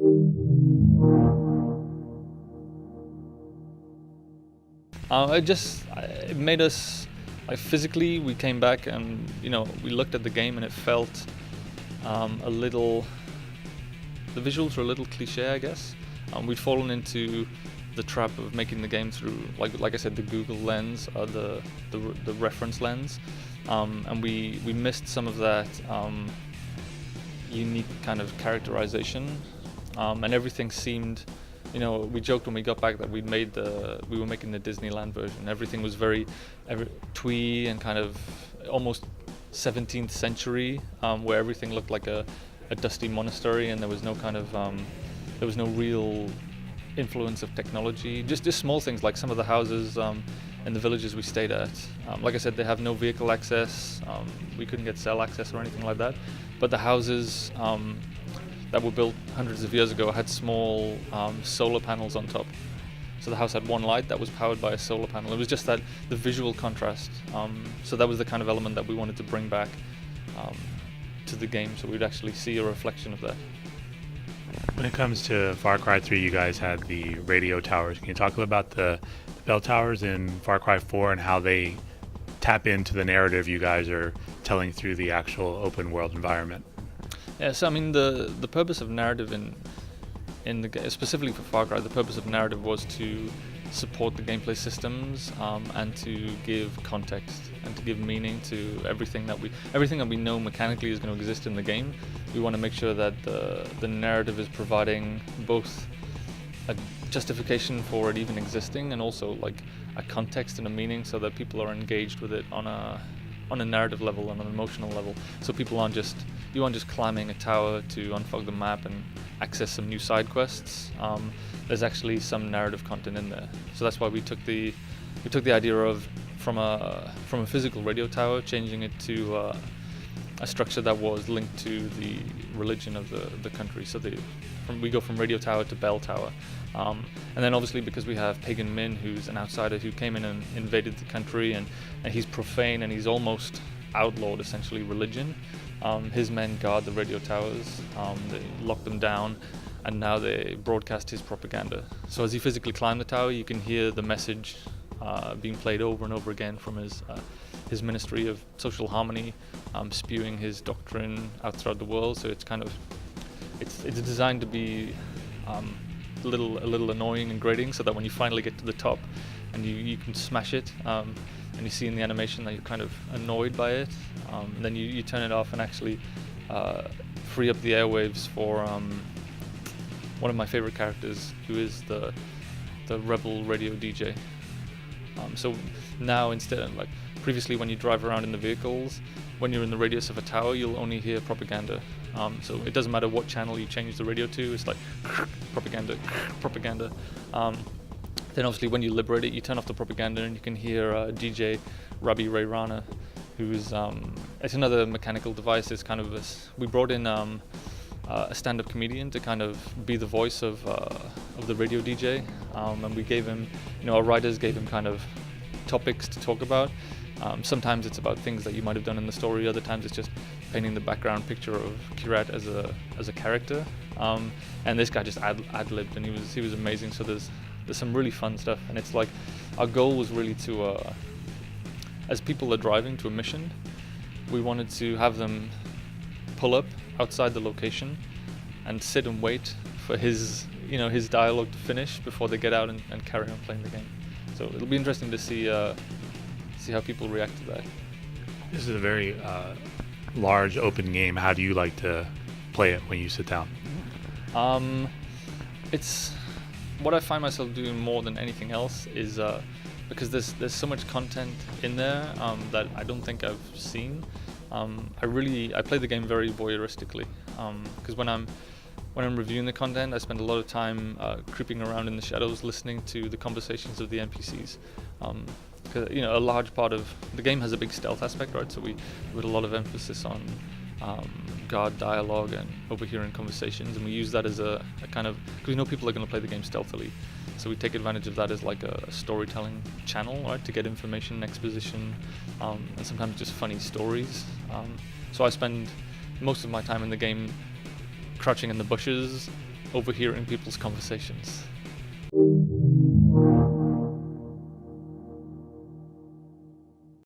It made us, like, physically, we came back and, we looked at the game and it felt a little, the visuals were a little cliche, I guess. We'd fallen into the trap of making the game through, like I said, the Google lens, the reference lens, and we missed some of that unique kind of characterization, and everything seemed, we joked when we got back that we were making the Disneyland version. Everything was very twee and kind of almost 17th century, where everything looked like a dusty monastery, and there was no kind of there was no real influence of technology. Just small things like some of the houses in the villages we stayed at. Like I said, they have no vehicle access. We couldn't get cell access or anything like that. But the houses that were built hundreds of years ago had small solar panels on top. So the house had one light that was powered by a solar panel. It was just that the visual contrast. So that was the kind of element that we wanted to bring back to the game, so we'd actually see a reflection of that. When it comes to Far Cry 3, you guys had the radio towers. Can you talk a little about the bell towers in Far Cry 4 and how they tap into the narrative you guys are telling through the actual open world environment? Yeah, so I mean, the purpose of narrative in the game, specifically for Far Cry, the purpose of narrative was to support the gameplay systems, and to give context and to give meaning to everything that we know mechanically is going to exist in the game. We want to make sure that the narrative is providing both a justification for it even existing and also like a context and a meaning, so that people are engaged with it on a narrative level and an emotional level. So you aren't just climbing a tower to unfog the map and access some new side quests. There's actually some narrative content in there. So that's why we took the idea of from a physical radio tower, changing it to a structure that was linked to the religion of the country. So we go from radio tower to bell tower, and then obviously because we have Pagan Min, who's an outsider who came in and invaded the country, and he's profane and he's almost outlawed essentially religion. His men guard the radio towers, they lock them down, and now they broadcast his propaganda. So as you physically climb the tower, you can hear the message being played over and over again from his ministry of social harmony, spewing his doctrine out throughout the world. So it's designed to be a little annoying and grating, so that when you finally get to the top and you can smash it, and you see in the animation that you're kind of annoyed by it, and then you turn it off and actually free up the airwaves for one of my favorite characters, who is the rebel radio DJ. So now instead, like previously when you drive around in the vehicles, when you're in the radius of a tower, you'll only hear propaganda. So it doesn't matter what channel you change the radio to, it's like propaganda, propaganda. Then obviously when you liberate it, you turn off the propaganda and you can hear DJ Rabbi Ray Rana, who's it's another mechanical device. It's kind of we brought in a stand-up comedian to kind of be the voice of the radio DJ, and we gave him, our writers gave him kind of topics to talk about. Sometimes it's about things that you might have done in the story. Other times it's just painting the background picture of Kirat as a character. And this guy just ad-libbed, and he was amazing. So there's some really fun stuff, and it's like our goal was really to, as people are driving to a mission, we wanted to have them pull up outside the location and sit and wait for his dialogue to finish before they get out and carry on playing the game. So it'll be interesting to see how people react to that. This is a very large open game. How do you like to play it when you sit down? It's what I find myself doing more than anything else is because there's so much content in there that I don't think I've seen. I play the game very voyeuristically, because when I'm reviewing the content, I spend a lot of time creeping around in the shadows, listening to the conversations of the NPCs. Because a large part of the game has a big stealth aspect, right? So we put a lot of emphasis on guard dialogue and overhearing conversations, and we use that as a kind of, because we know people are going to play the game stealthily, so we take advantage of that as like a storytelling channel, right, to get information, exposition, and sometimes just funny stories. So I spend most of my time in the game crouching in the bushes, overhearing people's conversations.